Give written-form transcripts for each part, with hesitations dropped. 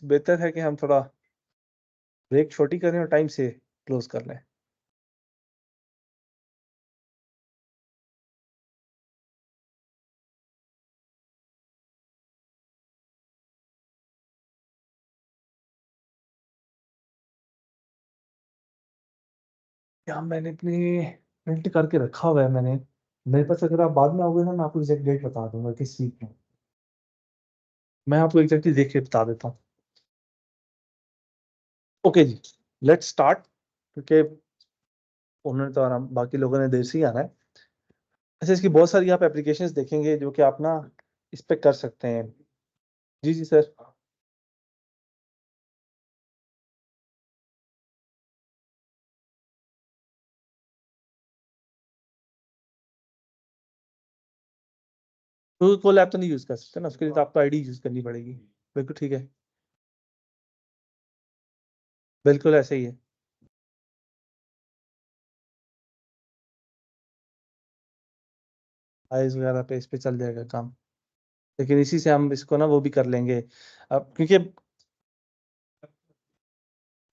बेहतर है कि हम थोड़ा ब्रेक छोटी करें और टाइम से क्लोज कर लें। क्या मैंने अपनी प्रिंट करके रखा हुआ है मैंने, मेरे पास। अगर आप बाद में आओगे ना, मैं आपको एग्जैक्ट डेट बता दूंगा किस वीक में। मैं आपको एग्जैक्टली देख के बता देता हूँ। ओके जी, लेट्स स्टार्ट, क्योंकि उन्होंने तो आराम, बाकी लोगों ने देर से ही आना है। अच्छा, इसकी बहुत सारी आप एप्लीकेशंस देखेंगे जो कि आप ना इस पे कर सकते हैं। जी जी सर। गूगल कोल ऐप तो नहीं यूज कर सकते ना, उसके लिए तो आपको आईडी यूज करनी पड़ेगी। बिल्कुल ठीक है, बिल्कुल ऐसे ही है। आइज वगैरह पे इस पे चल जाएगा काम, लेकिन इसी से हम इसको ना वो भी कर लेंगे अब, क्योंकि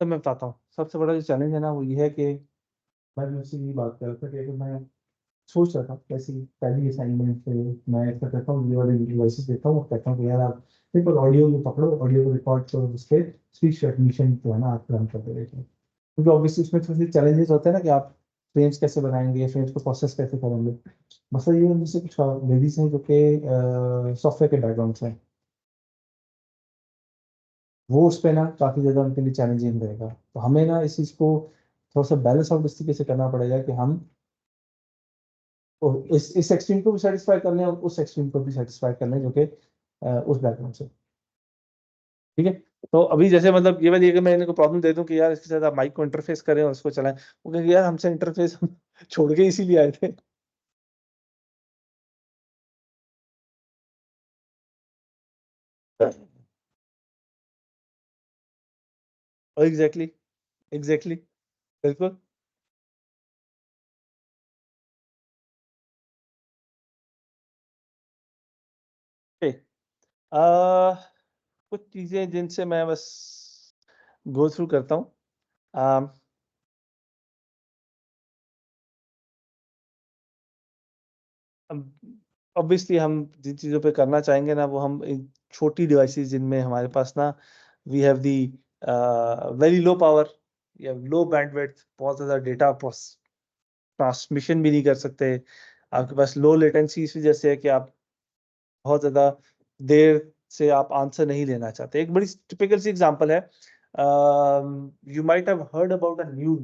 तो मैं बताता हूँ, सबसे बड़ा जो चैलेंज है ना वो ये है कि मैं मुझसे ये बात कर रहा था कि मैं सोच रहा था कैसी पहली असाइनमेंट पे मैं ऐसा करता हूँ, ये वाले डिवाइसेस देता हूँ और कहता हूँ कि यार आप सिंपल ऑडियो को पकड़ो, ऑडियो को रिकॉर्ड करो, उसके स्पीच रिकॉग्निशन जो है ना आप रन कर देते हैं। क्योंकि ऑब्वियसली उसमें थोड़ी सी चैलेंजेस होते हैं ना कि आप फ्रेम्स कैसे बनाएंगे, फ्रेम्स को प्रोसेस कैसे करेंगे। मसला ये है, जैसे कुछ लेडीज हैं जो कि सॉफ्टवेयर के बैकग्राउंड से हैं, वो उस पे ना काफी ज्यादा उनके लिए चैलेंजिंग रहेगा। तो हमें ना इस चीज को थोड़ा सा बैलेंस आउट इस तरीके से करना पड़ेगा कि हम इस एक्सट्रीम को भी सेटिस्फाई कर लें और उस एक्सट्रीम को भी सेटिस्फाई कर लें जो कि उस बैकग्राउंड से। ठीक है। तो अभी जैसे मतलब ये वाली, अगर मैं इनको प्रॉब्लम दे दूं कि यार इसके साथ आप माइक को इंटरफेस करें और उसको चलाएं, वो कहेंगे यार हमसे इंटरफेस हम छोड़ के इसीलिए आए थे। एग्जैक्टली, एग्जैक्टली, बिल्कुल। Okay, आ, कुछ चीजें जिनसे मैं बस गो थ्रू करता हूँ। ऑब्वियसली हम जिन चीज़ों पे करना चाहेंगे ना, वो हम इन छोटी डिवाइसेस जिनमें हमारे पास ना we have the very low power या लो बैंडविड्थ, बहुत ज़्यादा डेटा ट्रांसमिशन भी नहीं कर सकते। आपके पास लो लेटेंसी इस वजह से है कि आप बहुत ज़्यादा देर से आप आंसर नहीं लेना चाहते। एक बड़ी टिपिकल सी एग्जांपल है, you might have heard about a news,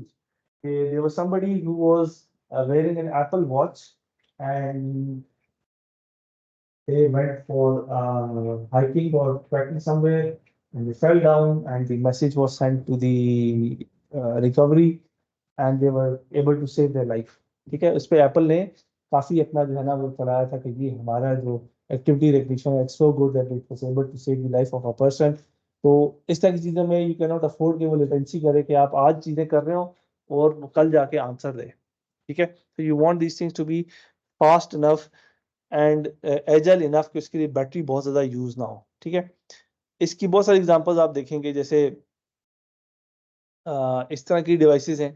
there was somebody who was wearing an Apple Watch, and they went for hiking or trekking somewhere, and they fell down, and the message was sent to the recovery, and they were able to save their life। ठीक है, उस पे Apple ने काफी अपना जो है ना वो चलाया था कि ये हमारा जो एक्टिविटी रिकग्निशन है, it's so good that it was able to save the life of a person. तो इस तरह की चीजों में यू कैन नॉट अफोर्ड कि वो लेटेंसी करे कि आप आज चीजें कर रहे हो और वो कल जाके आंसर दे। ठीक है, तो you want these things to be fast enough and agile enough कि उसके लिए बैटरी बहुत ज़्यादा यूज़ ना हो। ठीक है, इसकी बहुत सारी एग्जांपल्स आप देखेंगे, जैसे इस तरह की डिवाइसेस हैं।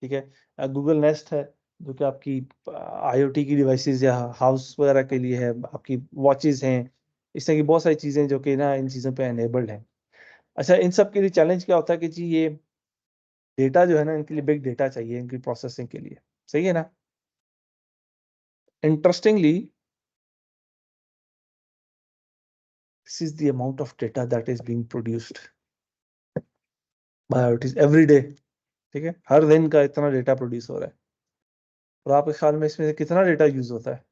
ठीक है, गूगल नेस्ट है जो कि आपकी आईओटी की डिवाइसेस या हाउस वगैरह के लिए है, आपकी वॉचेस हैं। इस तरह की बहुत सारी चीज़ें जो कि ना इन चीज़ों पे एनेबल्ड हैं। अच्छा, इन सब के लिए चैलेंज क्या होता है कि जी ये डेटा जो है ना, इनके लिए बिग डेटा चाहिए इनकी प्रोसेसिंग के लिए। सही है ना। Interestingly, this is the amount of data that is being produced by IoT every day. ठीक है, हर दिन का इतना डेटा प्रोड्यूस हो रहा है, और आपके ख्याल में इसमें से कितना डेटा यूज होता है?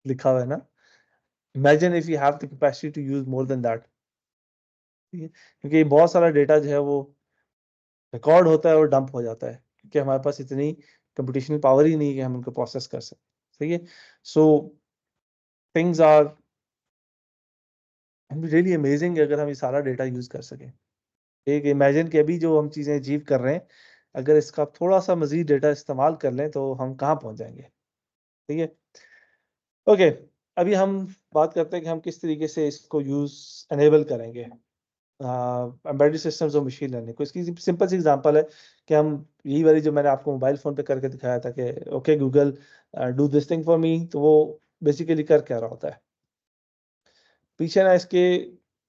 लिखा हुआ है ना। Imagine if you have the capacity to use more than that. ठीक है, क्योंकि बहुत सारा डेटा जो है वो रिकॉर्ड होता है और डंप हो जाता है, क्योंकि हमारे पास इतनी कंप्यूटेशनल पावर ही नहीं है कि हम उनको प्रोसेस कर सकें। सही है। So things are really amazing अगर हम ये सारा डेटा यूज कर सकें। एक इमेजिन कि अभी जो हम चीजें अचीव कर रहे हैं, अगर इसका थोड़ा सा मजीद डेटा इस्तेमाल कर लें तो हम कहाँ पहुंच जाएंगे। ठीक है। ओके, अभी हम बात करते हैं कि हम किस तरीके से इसको यूज एनेबल करेंगे एम्बेडेड सिस्टम्स और मशीन लर्निंग को। इसकी सिंपल सी एग्जांपल है कि हम यही वाली जो मैंने आपको मोबाइल फोन पे करके दिखाया था कि okay Google do this thing for me, तो वो बेसिकली कर क्या रहा होता है। पीछे ना इसके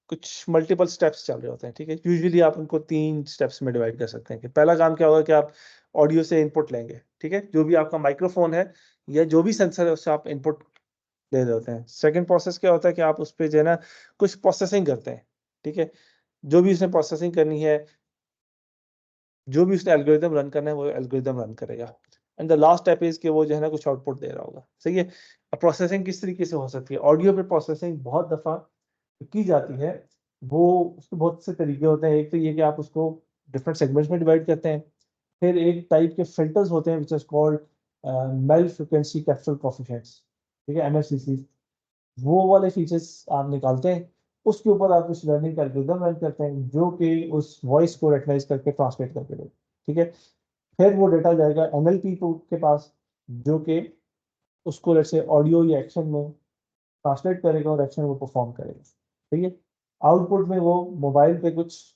कुछ मल्टीपल स्टेप्स चल रहे होते हैं, ठीक है। यूजुअली आप उनको 3 स्टेप्स में डिवाइड कर सकते हैं कि पहला काम क्या होगा कि आप ऑडियो से इनपुट लेंगे, ठीक है। जो भी आपका माइक्रोफोन है या जो भी सेंसर है उससे आप इनपुट ले रहे होते हैं। सेकंड प्रोसेस क्या होता है कि आप उस पे जो है ना कुछ प्रोसेसिंग करते हैं, ठीक है। जो भी उसने प्रोसेसिंग करनी है, जो भी उसने एल्गोरिदम रन करना है, वो एल्गोरिदम रन करेगा। And the last step is कि वो जो है ना कुछ आउटपुट दे रहा होगा, सही है। अब प्रोसेसिंग किस तरीके से हो सकती है? ऑडियो पे प्रोसेसिंग बहुत दफा की जाती है, वो उसके बहुत से तरीके होते हैं। एक तो ये कि आप उसको डिफरेंट सेगमेंट्स में डिवाइड करते हैं। फिर एक टाइप के फिल्टर्स होते हैं which is called male frequency capture coefficients, ठीक है, एमएफसीसी। वो वाले फीचर्स आप निकालते हैं, उसके ऊपर आप कुछ लर्निंग का एल्गोरिथम रन करते हैं जो कि उस वॉइस को रिकग्नाइज करके ट्रांसलेट करके देगा, ठीक है। फिर वो डेटा जाएगा एनएलपी के पास, जो कि उसको जैसे ऑडियो या एक्शन में ट्रांसलेट करेगा और एक्शन वो परफॉर्म करेगा, ठीक है। आउटपुट में वो मोबाइल पे कुछ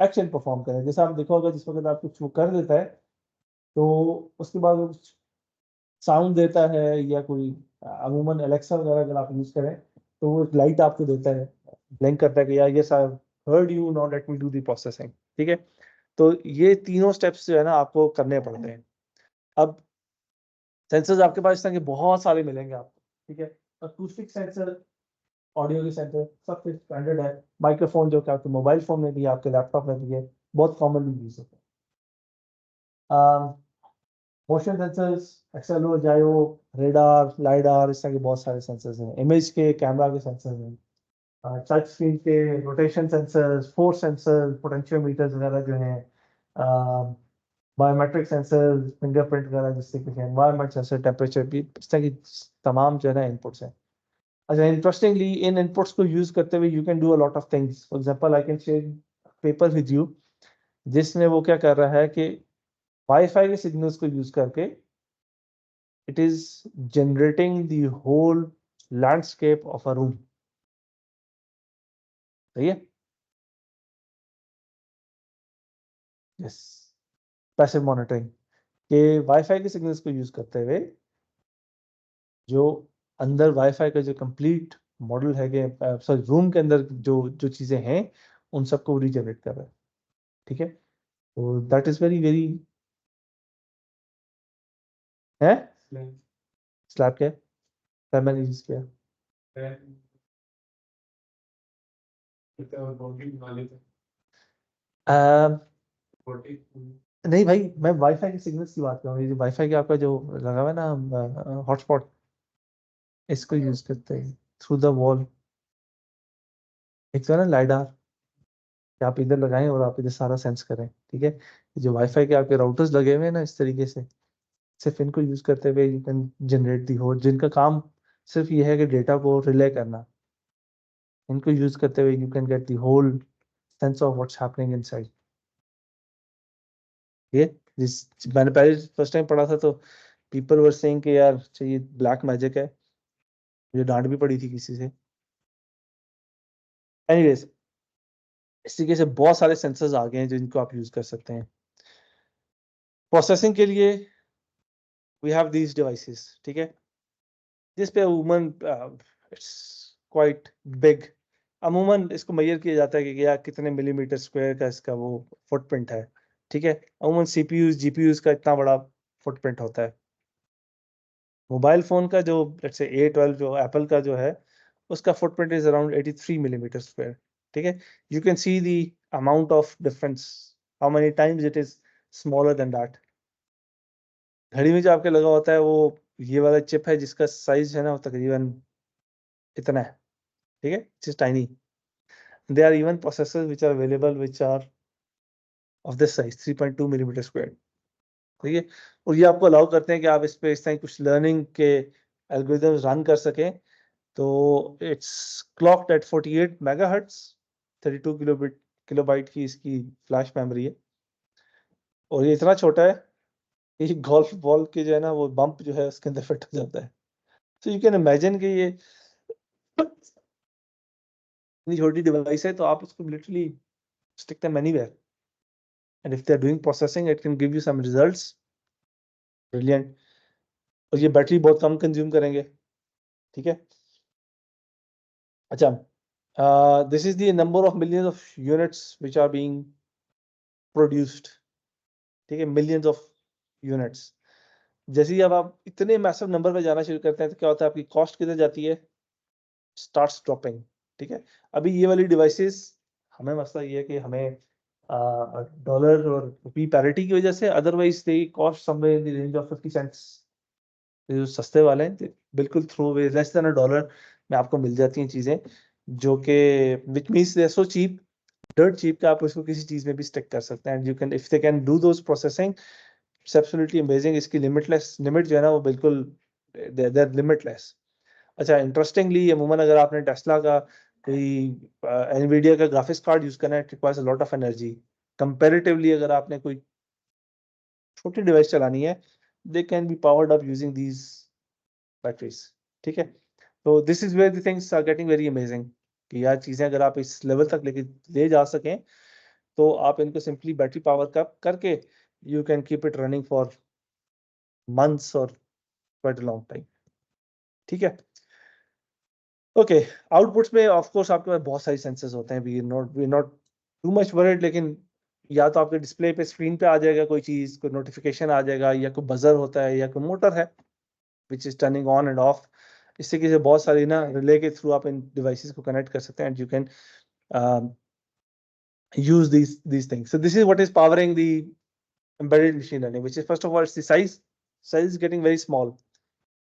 एक्शन परफॉर्म करेगा। जैसे आप देखा होगा जिस वक्त आप कुछ वो कर देता है तो उसके बाद वो कुछ साउंड देता है, या कोई अमूमन एलेक्सा वगैरह अगर आप यूज करें तो वो लाइट आपको देता है, ब्लिंक करता है कि यार yes I heard you, now let me do the processing, ठीक है। तो ये तीनों स्टेप्स जो है ना आपको करने पड़ते हैं। अब सेंसर्स आपके पास इस तरह के बहुत सारे मिलेंगे आपको, ठीक है। अकूस्टिक सेंसर, ऑडियो के सेंसर सब स्टैंडर्ड है। माइक्रोफोन जो कि आपके मोबाइल फोन में भी है, आपके लैपटॉप में भी है, बहुत कॉमनली यूज होता है। मोशन सेंसर्स, एक्सएलओ, जायो, रेडार, लाइडार, इस तरह के बहुत सारे सेंसर्स हैं। इमेज के, कैमरा के सेंसर हैं, टच स्क्रीन के रोटेशन सेंसर्स, फोर्स सेंसर, पोटेंशियोमीटर्स वगैरह जो हैं, बायोमेट्रिक सेंसर, फिंगरप्रिंट वगैरह जिससे कि एनवायरनमेंट सेंसर, टेम्परेचर भी, इस तरह की तमाम जो है ना इनपुट्स हैं। अच्छा, इंटरेस्टिंगली इन इनपुट्स को यूज करते हुए you can do a lot of things. For example I can share paper with you जिसमें वो क्या कर रहा है कि वाईफाई के सिग्नल्स को यूज करके it is generating the whole landscape of a room, सही है। यस, पैसिव मॉनिटरिंग के वाईफाई के सिग्नल्स को यूज करते हुए जो अंदर वाईफाई का जो कंप्लीट मॉडल है कि सॉरी रूम के अंदर जो जो चीजें हैं उन सबको रीजनरेट कर रहा है, ठीक है। तो दैट इज वेरी वेरी है। स्लैब क्या है? स्लैब मैंने यूज किया। अम, नहीं भाई, मैं वाईफाई के सिग्नल्स की बात कर रहा हूँ। ये जो वाईफाई का आपका जो लगा हुआ है ना हॉटस्पॉट, इसको यूज करते हैं थ्रू द वॉल। एक तो है ना लाइडार कि आप इधर लगाएं और आप इधर सारा सेंस करें, ठीक है। ये जो वाईफाई के आपके राउटर्स लगे हुए हैं ना इस तरीके से, सिर्फ इनको यूज करते हुए यू कैन जनरेट दी हो, जिनका काम सिर्फ ये है कि डेटा को रिले करना। इनको यूज करते हुए you can get the whole sense of what's happening inside. ये जिस मैंने पहले फर्स्ट टाइम पढ़ा था तो पीपल वर सेइंग कि यार चाहिए ब्लैक मैजिक है, मुझे डांट भी पड़ी थी किसी से। एनीवेज, इस तरीके से बहुत सारे सेंसर्स आ गए हैं जिनको आप यूज कर सकते हैं प्रोसेसिंग के लिए। वी हैव दीज डिवाइसेस, ठीक है, जिस पे अमूमन इट्स क्वाइट बिग। अमूमन इसको मेजर किया जाता है कि यार कितने मिलीमीटर स्क्वायर का इसका वो फुटप्रिंट है, ठीक है। अमूमन सीपीयूज जीपीयूज का इतना बड़ा फुटप्रिंट होता है। मोबाइल फोन का जो लेट्स से A12 जो एप्पल का जो है उसका footprint is around 83 millimetre square, ठीक है। You can see the amount of difference, how many times it is smaller than that. घड़ी में जो आपके लगा होता है वो ये वाला चिप है जिसका साइज है ना वो तकरीबन इतना है, ठीक है, it's tiny. There are even processors which are available which are of this size 3.2 millimeter squared, ठीक है। और ये आपको अलाउ करते हैं कि आप इस पे इस तरह कुछ लर्निंग के एल्गोरिथम्स रन कर सकें। तो it's clocked at 48 megahertz, 32 kilobyte की इसकी फ्लैश मेमोरी है। और ये इतना छोटा है कि गोल्फ बॉल के जो है ना वो बम्प जो है उसके अंदर फिट हो जाता है। तो यू कैन इमेजिन कि ये इतनी छोटी डिवाइस है तो आप उसको literally stick them anywhere, and if they're doing processing it can give you some results. Brilliant. और ये बैटरी बहुत कम कंज्यूम करेंगे, ठीक है। अच्छा, this is the number of millions of units which are being produced, ठीक है, millions of units. जैसे ही अब आप इतने मैसिव नंबर पे जाना शुरू करते हैं तो क्या होता है, आपकी कॉस्ट किधर जाती है, स्टार्ट्स ड्रॉपिंग, ठीक है। अभी ये वाली डिवाइसेस, हमें मसला ये है कि हमें डॉलर और रुपी पैरिटी की वजह से, otherwise they cost somewhere in the range of 50 cents. जो सस्ते वाले हैं ते बिल्कुल थ्रो अवे, लेस देन $1 में आपको मिल जाती हैं चीजें, जो कि which means they are so cheap, dirt cheap, का आप उसको किसी चीज में भी स्टिक कर सकते हैं। You can, if they can do those processing, it's absolutely amazing. इसकी लिमिटलेस, लिमिट जो है ना वो बिल्कुल दे आर लिमिटलेस। अच्छा, इंटरेस्टिंगली अमूमन अगर आपने टेस्ला का कोई एनवीडिया का ग्राफिक्स कार्ड यूज करना है, it requires a lot of energy. Comparatively अगर आपने कोई छोटी डिवाइस चलानी है, they can be powered up using these batteries, ठीक है। तो this is where the things are getting very amazing, कि यार चीजें अगर आप इस लेवल तक ले जा सकें तो आप इनको सिंपली बैटरी पावर कप करके you can keep it running for months और क्वाइट अ लॉन्ग टाइम, ठीक है। ओके, आउटपुट्स में ऑफ कोर्स आपके पास बहुत सारी सेंसर्स होते हैं, we not too much worried, लेकिन या तो आपके डिस्प्ले पे, स्क्रीन पे आ जाएगा कोई चीज, कोई नोटिफिकेशन आ जाएगा, या कोई बजर होता है, या कोई मोटर है which is turning on end of. इससे कि बहुत सारी ना रिले के थ्रू आप इन डिवाइसेस को कनेक्ट कर सकते हैं, and you can use these things. So this is what is powering the embedded machine learning, which is, first of all, it's the size is getting very small.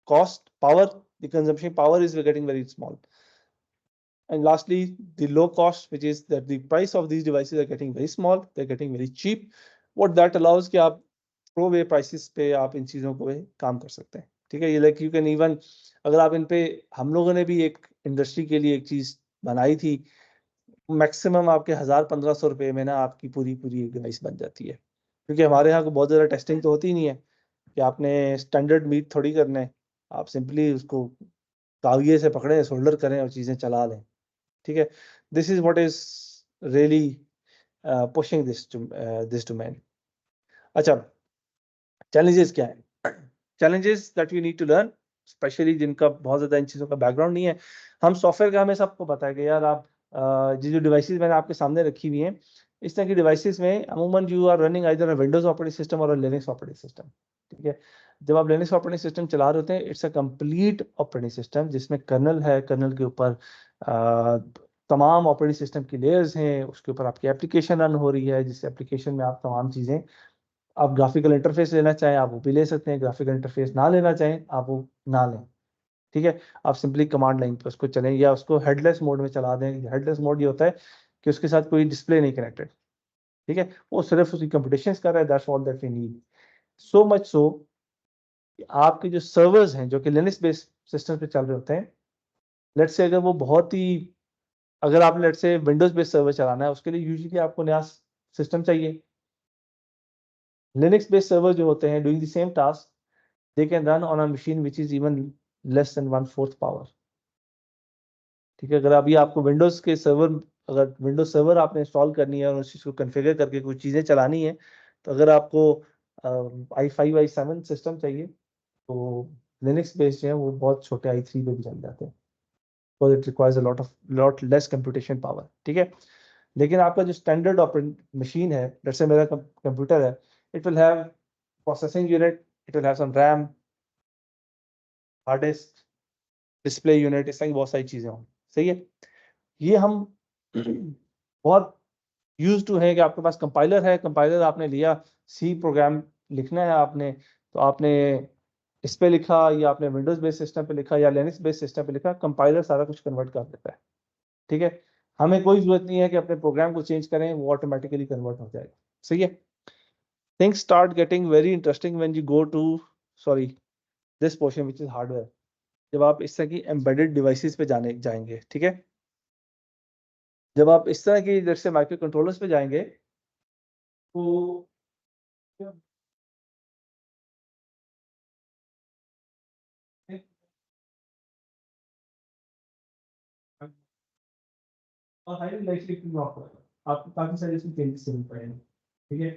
Cost, power, the consumption power is getting very small. And lastly, the low cost, which is that the price of these devices are getting very small, they're getting very cheap. What that allows कि आप throw वे prices पे आप इन चीजों को काम कर सकते हैं, ठीक है। ये लाइक यू कैन इवन, अगर आप इन पे, हम लोगों ने भी एक इंडस्ट्री के लिए एक चीज बनाई थी, मैक्सिमम आपके 1000-1500 रुपए में ना आपकी पूरी पूरी डिवाइस बन जाती है। क्योंकि हमारे यहाँ को बहुत ज़्यादा टेस्टिंग तो होती नहीं है कि आपने स्टैंडर्ड मीट थोड़ी करना है, आप सिंपली उसको कागजे से पकड़ें, सोल्डर करें और चीज़ें चला लें, ठीक है। This is what is really pushing this domain. अच्छा, चैलेंजेस क्या है, challenges that you need to learn, specially जिनका बहुत ज़्यादा इन चीज़ों का बैकग्राउंड नहीं है। हम सॉफ्टवेयर का, हमें सबको पता है कि यार आप जो डिवाइसेस मैंने आपके सामने रखी हुई हैं, इस तरह की डिवाइसेस में अमूमन you are running either a Windows operating system और लिनक्स ऑपरेटिंग सिस्टम, ठीक है। जब आप लिनक्स ऑपरेटिंग सिस्टम चला रहे होते हैं, it's a complete operating system जिसमें कर्नल है, कर्नल के ऊपर तमाम ऑपरेटिंग सिस्टम की लेयर्स हैं, उसके ऊपर आपकी एप्लीकेशन रन हो रही है, जिस एप्लीकेशन में आप तमाम चीज़ें, आप ग्राफिकल इंटरफेस लेना चाहें आप वो भी ले सकते हैं, ग्राफिकल इंटरफेस ना लेना चाहें आप वो ना लें, ठीक है। आप सिंपली कमांड लाइन पर उसको चलें या उसको हेडलेस मोड में चला दें। हेडलेस मोड ये होता है कि उसके साथ कोई डिस्प्ले नहीं कनेक्टेड, ठीक है, वो सिर्फ उसकी कंप्यूटेशंस कर रहा है, that's all that we need. So much so कि आपके जो सर्वर्स हैं जो कि लिनक्स बेस्ड सिस्टम पे चल रहे होते हैं, लेट्स से अगर वो बहुत ही, अगर आपने let's say Windows based server चलाना है, उसके लिए यूजुअली आपको नया सिस्टम चाहिए। लिनक्स बेस्ड सर्वर जो होते हैं, doing the same task, they can run on a machine which is even less than 1/4 power, ठीक है। अगर अभी आपको विंडोज के सर्वर, अगर विंडोज सर्वर आपने इंस्टॉल करनी है और उस चीज को कॉन्फ़िगर करके कुछ चीजें चलानी है, तो अगर आपको i5 i7 सिस्टम चाहिए, तो लिनक्स बेस्ड है वो बहुत छोटे i3 पे भी चल जाते हैं, तो it requires a lot less computation power, ठीक है। लेकिन आपका जो स्टैंडर्ड ऑपरेटिंग मशीन है, जैसे मेरा कंप्यूटर है, it will have processing unit, it will have some RAM, hard disk, display unit, इस तरह की बहुत सारी चीजें हों, सही है। ये हम बहुत यूज टू है कि आपके पास कंपाइलर है, कंपाइलर आपने लिया, सी प्रोग्राम लिखना है आपने, तो आपने इस पे लिखा, या आपने विंडोज बेस्ड सिस्टम पे लिखा, या लिनक्स बेस्ड सिस्टम पे लिखा, कंपाइलर सारा कुछ कन्वर्ट कर देता है, ठीक है। हमें कोई जरूरत नहीं है कि अपने प्रोग्राम को चेंज करें, वो ऑटोमेटिकली कन्वर्ट हो जाएगा, सही है। Things start getting very interesting when you go to, sorry, this portion which is hardware, जब आप इस तरह की एम्बेडेड डिवाइसेस पे जाएंगे, ठीक है। जब आप इस तरह की जैसे माइक्रो कंट्रोलर्स पे जाएंगे, तो और highly likely to not work. आपको काफी सारे इसमें चेंजेस करने पड़ेंगे, ठीक है।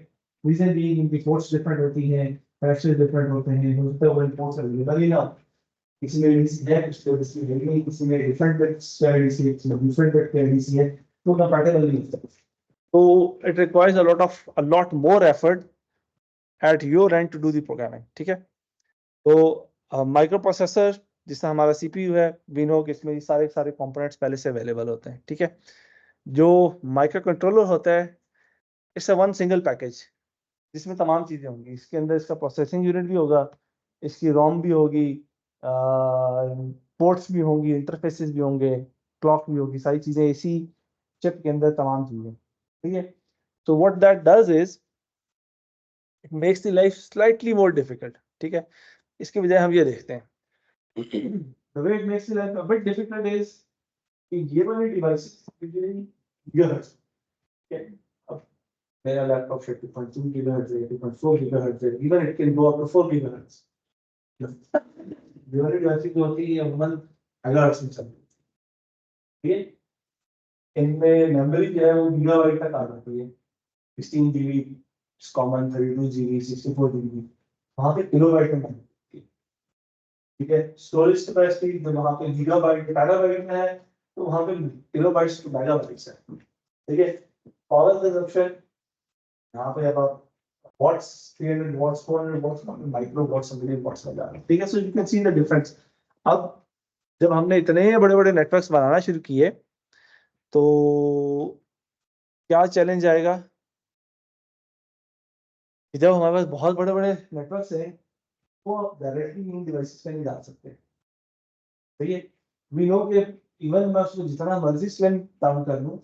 रीजन भी इनकी पोर्ट्स डिफरेंट होती हैं, कनेक्शन डिफरेंट होते हैं, हो सकता है वो इंपोर्ट्स अवेलेबल ही ना हो। किसी में एडीसी है, किसी में एडीसी नहीं, किसी में डिफरेंट बिट्स का एडीसी है, किसी में डिफरेंट बिट का एडीसी है, तो कंपैटिबल नहीं होता। तो it requires a lot more effort at your end to do the programming, ठीक है। तो माइक्रो प्रोसेसर जिसमें हमारा सीपीयू है, वी नो कि इसमें सारे सारे कंपोनेंट्स पहले से अवेलेबल होते हैं, ठीक है। जो माइक्रो कंट्रोलर होता है, it's a one single package जिसमें तमाम चीजें होंगी। इसके अंदर इसका प्रोसेसिंग यूनिट भी होगा, इसकी रोम भी होगी, पोर्ट्स भी होंगी, इंटरफेसेस भी होंगे, क्लॉक भी होगी, सारी चीजें इसी चिप के अंदर तमाम चीजें, ठीक है। तो what that does is it makes the life slightly more difficult, ठीक है। इसके बजाय हम ये देखते हैं the way it makes the life a bit difficult is कि ये वाले डिवाइसेस गीगाहर्ट्ज, ठीक है। अब मेरा लैपटॉप 2.2 गीगाहर्ट्ज है, 2.4 गीगाहर्ट्ज है, even it can go up to 4 gigahertz. ये वाली डिवाइसेस जो होती है अमूमन मेगाहर्ट्ज में चलती है, ठीक है। इनमें मेमोरी जो है वो गीगाबाइट तक आ जाती है, 16 जीबी कॉमन, 32 जीबी, 64 जीबी, वहां पे किलोबाइट में बनती है, ठीक है। स्टोरेज कैपेसिटी जो वहां पे गीगाबाइट टेराबाइट में है, तो वहां पे किलोबाइट्स टू मेगाबाइट्स है, ठीक है। पावर कंजप्शन यहाँ पे अब आप watts, 300 watts, 400 watts, micro watts, million watts में जा रहे हैं, ठीक है। So you can see the difference. अब जब हमने इतने बड़े बड़े नेटवर्क्स बनाना शुरू किए, तो क्या चैलेंज आएगा कि जब हमारे पास बहुत बड़े बड़े नेटवर्क्स हैं, तो आप डायरेक्टली इन डिवाइसेस पे नहीं डाल सकते, ठीक है। वी नो कि इवन मैं उसको जितना मर्जी स्लिम डाउन कर लूं,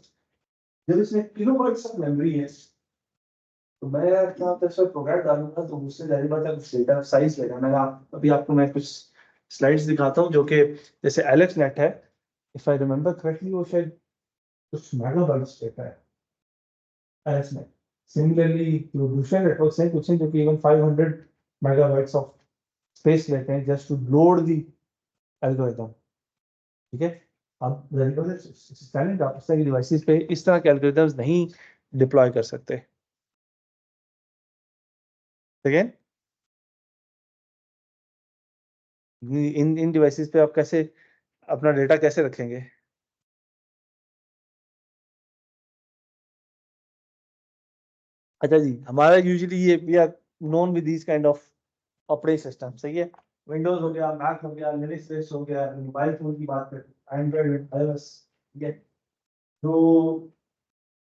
जब इसमें किलोबाइट्स ऑफ मेमोरी है, तो मैं क्या तरह प्रोग्राम डालूंगा तो उससे जारी बात है कुछ डेटा साइज लेगा। अभी आपको मैं कुछ स्लाइड्स दिखाता हूँ, जो कि जैसे एलेक्स नेट है, इफ आई रिमेम्बर करेक्टली वो शायद कुछ मेगाबाइट्स डेटा है एलेक्स नेट। सिमिलरली जो दूसरे नेटवर्क्स हैं कुछ हैं जो कि इवन 500 मेगाबाइट्स ऑफ स्पेस लेते हैं just to load the algorithm, ठीक है। अब टैलेंट आप इस तरह की डिवाइसेस पे इस तरह के एल्गोरिथम्स नहीं डिप्लॉय कर सकते, ठीक है। इन इन डिवाइसेस पे आप कैसे अपना डेटा कैसे रखेंगे? अच्छा जी, हमारा यूजुअली ये we are known with these kind of operating system, सही है। विंडोज हो गया, मैक हो गया, लिनक्स बेस्ड हो गया, मोबाइल फोन की बात करें एंड्रॉइड, आईओएस, ठीक है। तो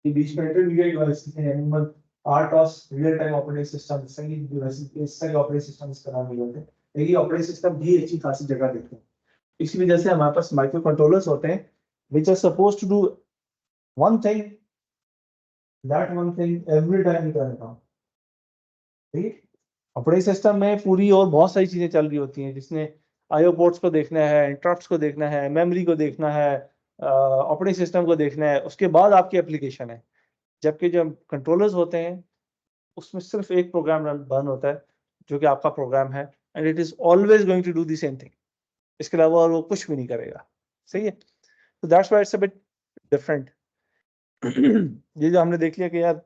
ये बीच में इंटरमीडिएट डिवाइसेस हैं, अमूमन आरटॉस रियल टाइम ऑपरेटिंग सिस्टम, इस तरह की डिवाइसेस, इस तरह के ऑपरेटिंग सिस्टम इस्तेमाल नहीं होते, लेकिन ऑपरेटिंग सिस्टम भी अच्छी खासी जगह देते हैं। इसकी वजह से हमारे पास माइक्रो कंट्रोलर्स होते हैं which are supposed to do one thing, that one thing every time you turn it on, ठीक है। ऑपरेटिंग सिस्टम में पूरी और बहुत सारी चीजें चल रही होती हैं, जिसने आईओ पोर्ट्स को देखना है, इंटरप्ट्स को देखना है, मेमोरी को देखना है, ऑपरेटिंग सिस्टम को देखना है, उसके बाद आपकी एप्लीकेशन है। जबकि जो कंट्रोलर्स होते हैं उसमें सिर्फ एक प्रोग्राम रन होता है जो कि आपका प्रोग्राम है, and it is always going to do the same thing. इसके अलावा और वो कुछ भी नहीं करेगा, सही है। तो that's why it's a bit different. ये जो हमने देख लिया कि यार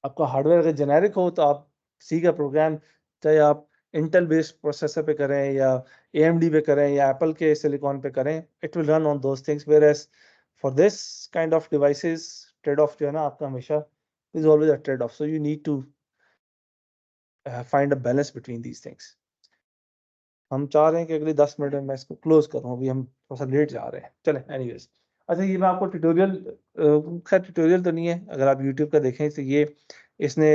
आपका हार्डवेयर अगर जेनेरिक हो तो आप सी का प्रोग्राम, चाहे आप इंटेल बेस्ड प्रोसेसर पे करें या AMD पे करें या एप्पल के सिलिकॉन पे करें, it will run on those things. Whereas for this kind of devices, trade off जो है ना आपका हमेशा is always a trade off, so you need to find a balance between these things. हम चाह रहे हैं कि अगले 10 मिनट में मैं इसको क्लोज करूं, अभी हम थोड़ा सा लेट जा रहे हैं, चले एनीवेज। अच्छा, ये मैं आपको ट्यूटोरियल, खैर ट्यूटोरियल तो नहीं है, अगर आप यूट्यूब का देखें तो ये इसने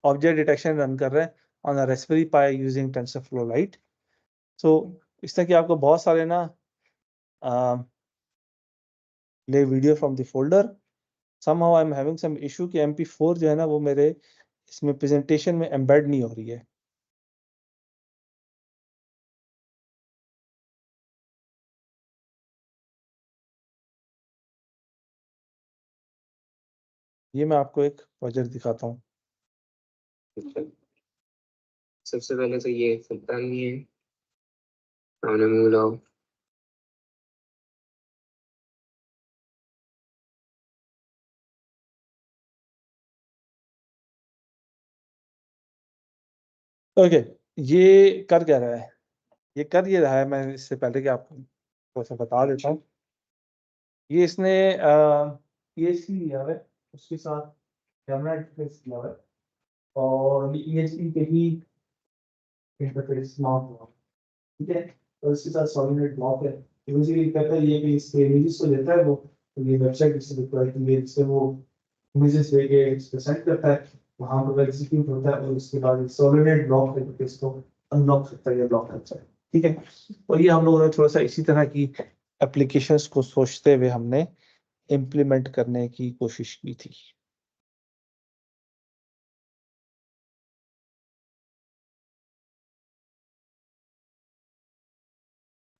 ऑब्जेक्ट डिटेक्शन रन कर रहे हैं on a Raspberry Pi using TensorFlow Lite. So इस तरह की आपको बहुत सारे ना ले video from the folder. somehow I am having some issue कि MP4 जो है ना वो मेरे इसमें प्रेजेंटेशन में एम्बेड नहीं हो रही है। ये मैं आपको एक प्रोजेक्ट दिखाता हूँ। सबसे पहले तो ये खुलता नहीं है, सामने मुंह लाओ। ओके, ये कर क्या रहा है? ये कर ये रहा है, मैं इससे पहले कि आपको थोड़ा सा बता देता हूँ। ये इसने EHP लिया है, उसके साथ कैमरा इंटरफेस किया है और EHP पे ही इंटरफेस माउंट हुआ, ठीक है। और इसके साथ सॉलिड ब्लॉक है। बेसिकली कहता है ये कि इसके इमेजेस को लेता है वो, तो ये वेबसाइट इससे डिप्लॉय की है जिससे वो इमेजेस लेके इसको सेंड करता है, वहां पर एग्जीक्यूट होता है और उसके बाद सॉलिड ब्लॉक करके इसको अनलॉक करता है या ब्लॉक करता है, ठीक है। और ये हम लोगों ने थोड़ा सा इसी तरह की एप्लीकेशंस को सोचते हुए हमने इम्प्लीमेंट करने की कोशिश की थी।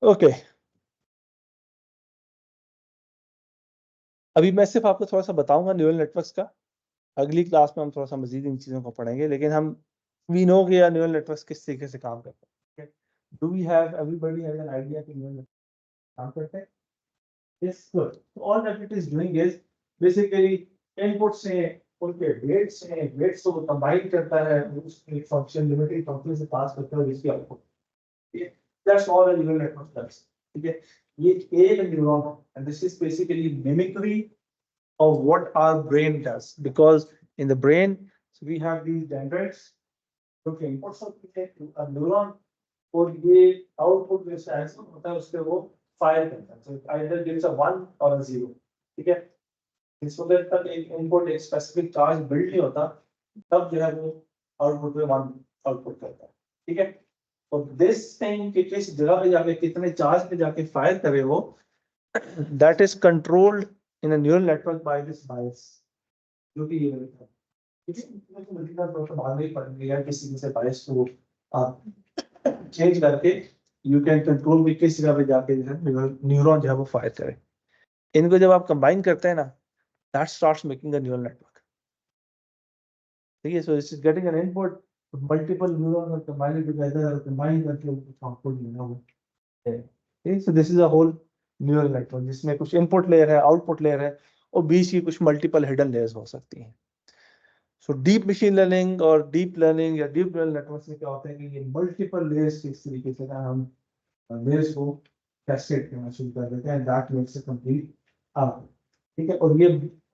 ओके, अभी मैं सिर्फ आपको थोड़ा सा बताऊंगा न्यूरल नेटवर्क्स का। अगली क्लास में हम थोड़ा सा मजीद इन चीज़ों को पढ़ेंगे, लेकिन हम वी नो कि न्यूरल नेटवर्क्स किस तरीके से काम करते हैं। Do we have everybody has an idea कि न्यूरल नेटवर्क काम करते हैं? Yes, good. All that it is doing is basically input से उनके वेट्स को कंबाइन करता है, उसकी फंक्शन लिमिटेड फंक्शन से पास करता है इसकी output. That's all a neural network does, ठीक है। ये एक न्यूरॉन है and this is basically mimicry of what our brain does, because in the brain we have these dendrites जो कि inputs होती है to a neuron और ये output जो ऐसा होता है उसके वो फायर करता है, so it either gives a 1 or a 0, ठीक है। इस वक्त तक एक इनपुट एक स्पेसिफिक चार्ज बिल्ड नहीं होता, तब जो है वो आउटपुट में 1 आउटपुट करता है, ठीक है। और दिस थिंग कि किस जगह पे जाके कितने चार्ज पे जाके फायर करे वो, that is controlled in a neural network by this bias, जो कि ये होता है, ठीक है। इसमें तो मल्टीपल प्रोसेस बाद में पढ़ेंगे या किसी से बायस को आप चेंज करके यू कैन कंट्रोल भी किस जगह पे जाके जो है न्यूरॉन जो है वो फायर करे। इनको जब आप कंबाइन करते हैं ना, that starts making a neural network, ठीक है। So this is getting an input, multiple neurons are combining together, combine करके आउटपुट जो है वो है, ठीक है। So this is a whole neural network जिसमें कुछ इनपुट लेयर है, आउटपुट लेयर है और बीच की कुछ मल्टीपल हिडन लेयर्स हो सकती हैं। सो डीप मशीन लर्निंग और डीप लर्निंग या डीप न्यूरल नेटवर्क में क्या होता है कि ये मल्टीपल लेयर्स इस तरीके से ना हम लेयर्स को कैस्केड करना शुरू कर देते हैं, that makes it complete out, ठीक है। और ये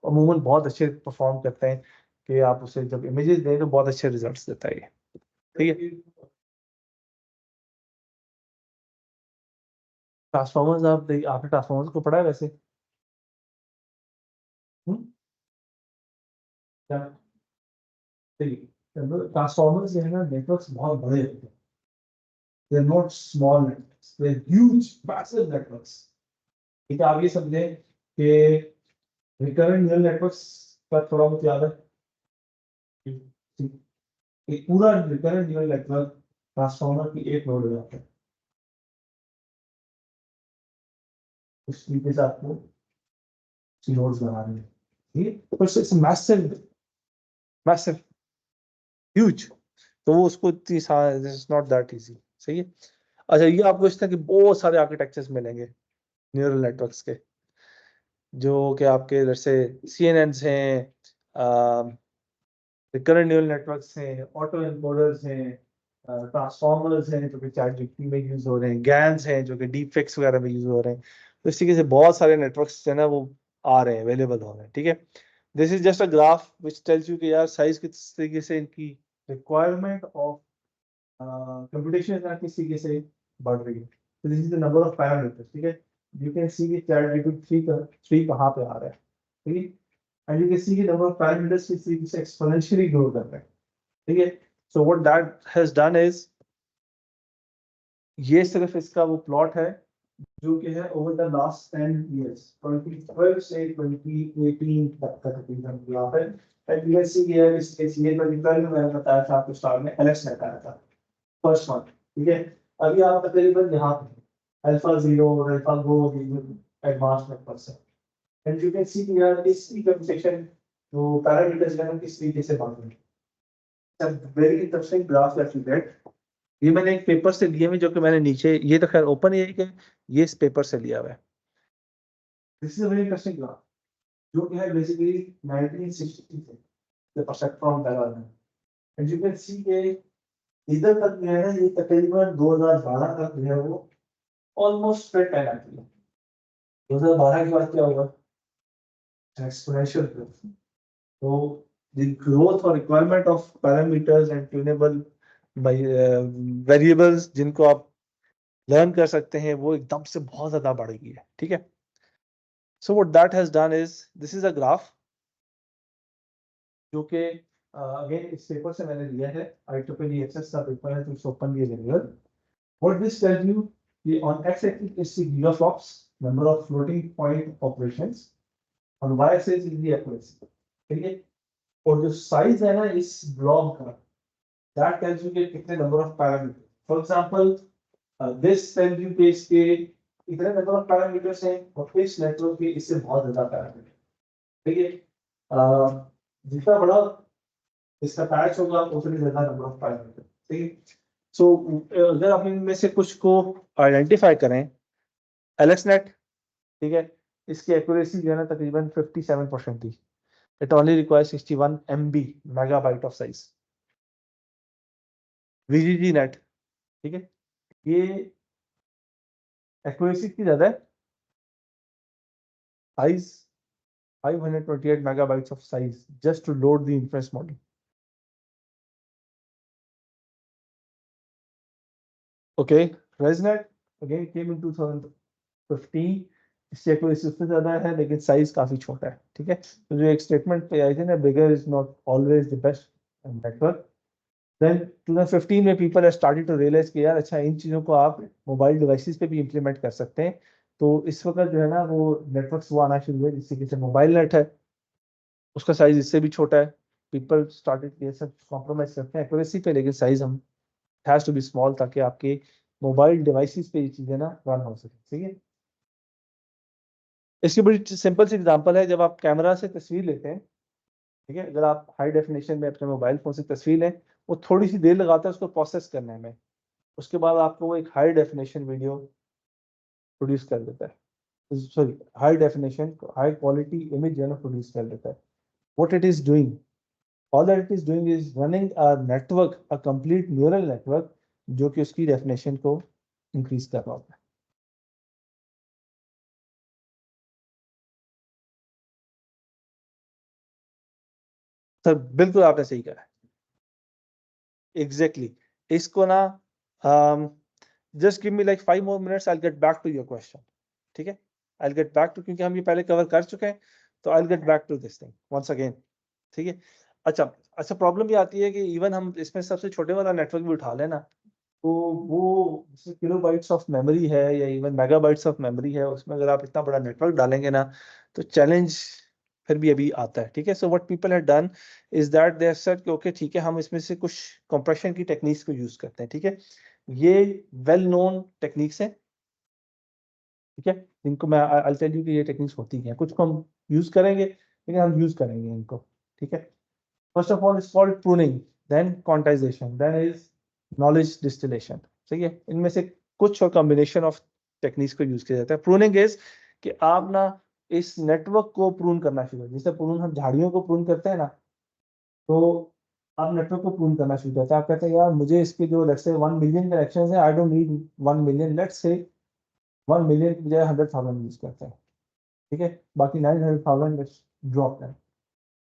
अमूमन बहुत अच्छे परफॉर्म करते हैं कि आप उसे जब इमेजेस दें तो बहुत अच्छे रिजल्ट्स देता है ये, ठीक है। ट्रांसफॉर्मर्स आपने ट्रांसफॉर्मर्स को पढ़ा है वैसे? क्या ट्रांसफॉर्मर्स जो है ना, नेटवर्क्स बहुत बड़े होते हैं, they are not small networks, they are huge massive networks, ठीक है। आप ये समझे कि रिकरेंट न्यूरल नेटवर्क्स का थोड़ा बहुत याद है, एक पूरा रिकरेंट न्यूरल नेटवर्क ट्रांसफॉर्मर की एक नोड हो जाता है, उस तरीके से आपको नोड्स बनाने हैं, ठीक है। तो इट्स मैसिव, मैसिव, ह्यूज, तो वो उसको इतनी this is not that easy, सही है। अच्छा, ये आपको इस तरह के बहुत सारे आर्किटेक्चर्स मिलेंगे न्यूरल नेटवर्क्स के, जो कि आपके जैसे CNNs हैं, रिकरेंट न्यूरल नेटवर्क्स हैं, ऑटो एनकोडर्स हैं, ट्रांसफॉर्मर्स हैं जो कि ChatGPT में यूज हो रहे हैं, गैन्स हैं जो कि डीपफेक्स वगैरह में यूज हो रहे हैं। तो इस तरीके से बहुत सारे नेटवर्क्स जो है ना वो आ रहे हैं, अवेलेबल हो रहे हैं, ठीक है। This is just a graph which tells you कि यार साइज किस तरीके से इनकी रिक्वायरमेंट ऑफ कंप्यूटेशन किस तरीके से बढ़ रही है। तो this is the number of parameters, ठीक है। यू कैन सी कि ChatGPT 3 कहाँ पे आ रहा है, ठीक है। and you can see the number of parameters which is exponentially grow कर रहा है, ठीक है। So what that has done is, ये सिर्फ इसका वो प्लॉट है जो कि है ओवर द लास्ट 10 years 2012 से 2018 तक का तकरीबन ग्राफ है। And you can see here इसके ये 2012 में मैंने बताया था आपको स्टार्ट में LS लगाया था फर्स्ट वन, ठीक है। अभी आप तकरीबन यहाँ पे अल्फा 0 और अल्फा गो एडवांस नेटवर्क्स है। And you can see here इसकी कंसेक्शन तो पैरामीटर्स जो है किस तरीके से बढ़ रहे हैं। Very interesting graph that you get, ये मैंने एक पेपर से लिए हुए जो कि मैंने नीचे, ये तो खैर ओपन है कि ये इस पेपर से लिया हुआ है। This is a very interesting graph जो कि है बेसिकली 1960 से the perceptron paradigm, and you can see के इधर तक जो है ना ये तकरीबन 2012 तक जो है वो ऑलमोस्ट स्ट्रेट लाइन आती है। 2012 के बाद क्या होगा? Exponential growth. तो the growth or requirement of parameters and tunable by variables जिनको आप लर्न कर सकते हैं वो एकदम से बहुत ज्यादा बढ़ गई है, ठीक है। So what that has done is this is a graph जो कि अगेन इस पेपर से मैंने लिया है, IEEE एक्सेस का पेपर है तो इट्स ओपन भी available. What this tells you the on x-axis is the gigaflops, number of floating point operations, on y-axis is the accuracy, ठीक है। और जो साइज है ना इस ब्लॉक का, that tells you कि कितने number of parameters. For example, this tells you कि इसके इतने number of parameters हैं और इस नेटवर्क के इससे बहुत ज्यादा पैरामीटर, ठीक है। जितना बड़ा इसका पैच होगा उतनी ज्यादा नंबर ऑफ पैरामीटर, ठीक है। सो अगर आप इनमें से कुछ को आइडेंटिफाई करें, एलेक्सनेट, ठीक है, इसकी एक्यूरेसी जो है ना तकरीबन 57% थी। It only requires 61 MB megabyte of size. VGG net, ठीक है, ये एक्यूरेसी की ज्यादा है, size 528 megabytes of size just to load the inference model. Okay, ResNet again came in 2015. इससे एक्यूरेसी उससे ज्यादा है लेकिन साइज काफी छोटा है, ठीक है। तो जो एक स्टेटमेंट पे आई थी ना, bigger is not always the best network. Then 2015 में people have started to realize कि यार अच्छा इन चीजों को आप मोबाइल डिवाइसेस पे भी इंप्लीमेंट कर सकते हैं। तो इस वक्त जो है ना वो नेटवर्क्स वो आना शुरू हुए जिससे कि मोबाइल नेट है, उसका साइज इससे भी छोटा है। पीपल स्टार्टेड ये सब कॉम्प्रोमाइज करते हैं एक्यूरेसी पे, लेकिन साइज हम हैज टू बी स्मॉल ताकि आपके मोबाइल डिवाइसेस पे ये चीजें ना रन हो सके, ठीक है। इसकी बड़ी सिंपल सी एग्जांपल है, जब आप कैमरा से तस्वीर लेते हैं, ठीक है, अगर आप हाई डेफिनेशन में अपने मोबाइल फोन से तस्वीर लें, वो थोड़ी सी देर लगाता है उसको प्रोसेस करने में, उसके बाद आपको वो एक हाई डेफिनेशन वीडियो प्रोड्यूस कर देता है, sorry high definition high quality image जो है ना प्रोड्यूस कर देता है। What it is doing, all that it is doing is running a network, a complete neural network जो कि उसकी डेफिनेशन को इंक्रीज कर रहा होता है। सर बिल्कुल आपने सही कहा है, एग्जैक्टली इसको ना just give me like 5 more minutes, I'll get back to your question, ठीक है। I'll get back to, क्योंकि हम ये पहले कवर कर चुके हैं, तो I'll get back to this thing once again, ठीक है। अच्छा प्रॉब्लम ये आती है कि इवन हम इसमें सबसे छोटे वाला नेटवर्क भी उठा लेना, तो वो किलोबाइट्स ऑफ मेमोरी है या इवन मेगाबाइट्स ऑफ मेमोरी है, उसमें अगर आप इतना बड़ा नेटवर्क डालेंगे ना तो चैलेंज फिर भी अभी आता है, ठीक है। So what people have done is that they have said कि ओके ठीक है, हम इसमें से कुछ कंप्रेशन की टेक्निक्स को यूज करते हैं, ठीक है। ये वेल नोन टेक्निक्स हैं, ठीक है, इनको मैं आई टेल यू कि ये टेक्निक्स होती हैं, कुछ को हम यूज करेंगे लेकिन हम यूज करेंगे इनको, ठीक है। First of all is called pruning, then quantisation, then is knowledge distillation, ठीक है। इनमें से कुछ और कॉम्बिनेशन ऑफ टेक्निक्स को यूज किया जाता है। प्रूनिंग इज कि आप ना इस नेटवर्क को प्रून करना शुरू करें, जैसे प्रून हम झाड़ियों को प्रून करते हैं ना, तो आप नेटवर्क को प्रून करना शुरू करते हैं। आप कहते हैं यार मुझे इसके जो लेट्स से 1 मिलियन कनेक्शंस है, I don't need 1 million, let's say 1 million की बजाय 100,000 यूज करते हैं, ठीक है, बाकी 900,000 लेट्स ड्रॉप करें।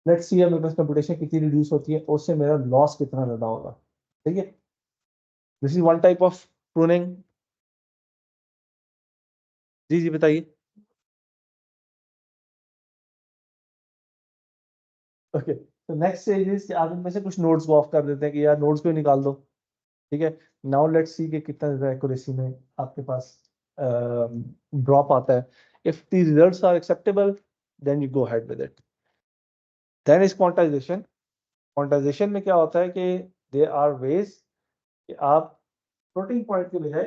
लेट्स सी मेरे पास कंप्यूटेशन कितनी रिड्यूस होती है, उससे मेरा लॉस कितना ज्यादा होगा, ठीक है। This is one type of pruning. जी जी बताइए। ओके, तो नेक्स्ट स्टेज इज कि आप इनमें से कुछ नोड्स को ऑफ कर देते हैं कि यार नोड्स को ही निकाल दो, ठीक है। नाउ लेट्स सी कि कितना ज्यादा एक्यूरेसी में आपके पास ड्रॉप आता है। If the results are acceptable then you go ahead with it. Then is quantisation. Quantisation में क्या होता है कि देयर आर वेज कि आप फ्लोटिंग पॉइंट के बजाय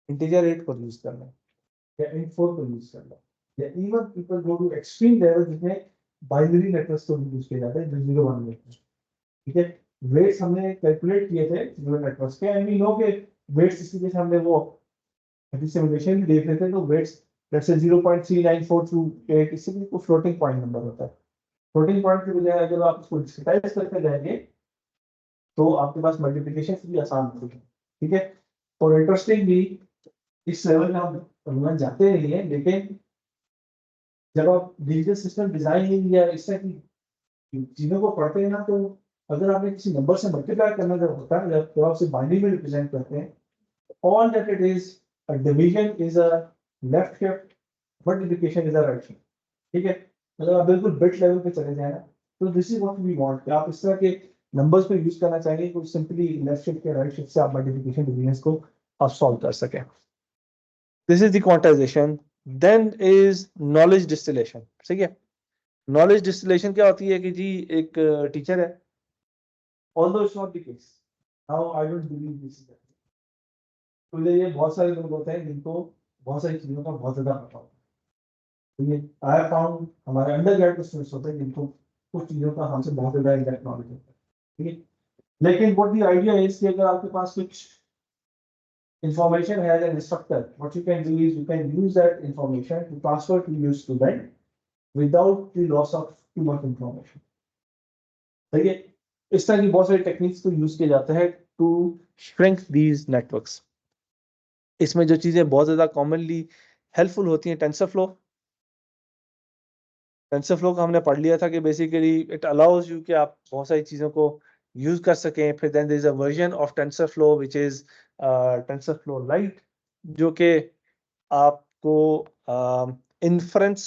इंटीजर रेट को यूज कर लें या int4 को यूज कर लें, या even people go to extreme level जिसमें बाइनरी नेटवर्क्स को यूज किया जाता है, जो 0 1 में, ठीक है। वेट्स हमने कैलकुलेट किए थे न्यूरल नेटवर्क्स के, एंड वी नो के वेट्स इसकी जैसे हमने वो सिमुलेशन भी देख रहे थे, तो वेट्स लेट्स से 0.3942 इससे भी कोई फ्लोटिंग पॉइंट नंबर होता है। फ्लोटिंग पॉइंट की बजाय अगर आप इसको डिस्क्रिटाइज करते जाएंगे तो आपके पास मल्टीप्लिकेशन भी आसान होती है, ठीक है। और इंटरेस्टिंग भी इस लेवल में हम जाते नहीं है, लेकिन जब आप डिजिटल सिस्टम डिजाइन या इस तरह की चीजों को पढ़ते हैं ना, तो अगर आपने किसी नंबर से मल्टीप्लाई करना जब होता है, जब आप उसे बाइनरी में रिप्रेजेंट करते हैं, all that it is, a division is a left shift, multiplication is a right shift, ठीक है। मतलब आप बिल्कुल बिट लेवल पे चले जाए ना, तो this is what we want कि आप इस तरह के नंबर्स को यूज करना चाहेंगे तो सिंपली लेफ्ट शिफ्ट या राइट शिफ्ट से आप मल्टीप्लिकेशन डिवीजन को आप सॉल्व कर सकें। This is the quantisation. Then is knowledge distillation, ठीक है। नॉलेज डिस्टिलेशन क्या होती है कि जी एक टीचर है, although it's not the case, now I don't believe this is, तो ये बहुत सारे लोग होते हैं जिनको बहुत सारी चीजों का बहुत ज्यादा पता होता है। तो ये आई फाउंड हमारे अंडर ग्रेजुएट स्टूडेंट्स होते हैं जिनको कुछ चीजों का हमसे बहुत ज्यादा इंडेप्थ नॉलेज होता है, ठीक है। लेकिन व्हाट द आइडिया इज कि अगर आपके पास कुछ information has an instructor, what you can do is you can use that information to transfer to your student without the loss of too much information, ठीक है। इस तरह की बहुत सारी टेक्निक्स को यूज किया जाता है टू श्रिंक दीज नेटवर्क्स। इसमें जो चीजें बहुत ज्यादा कॉमनली हेल्पफुल होती हैं, टेंसरफ्लो। टेंसरफ्लो का हमने पढ़ लिया था कि बेसिकली इट अलाउज यू कि आप बहुत सारी चीजों को यूज कर सकें। फिर then there is a version of TensorFlow which is TensorFlow Lite, जो कि आपको inference,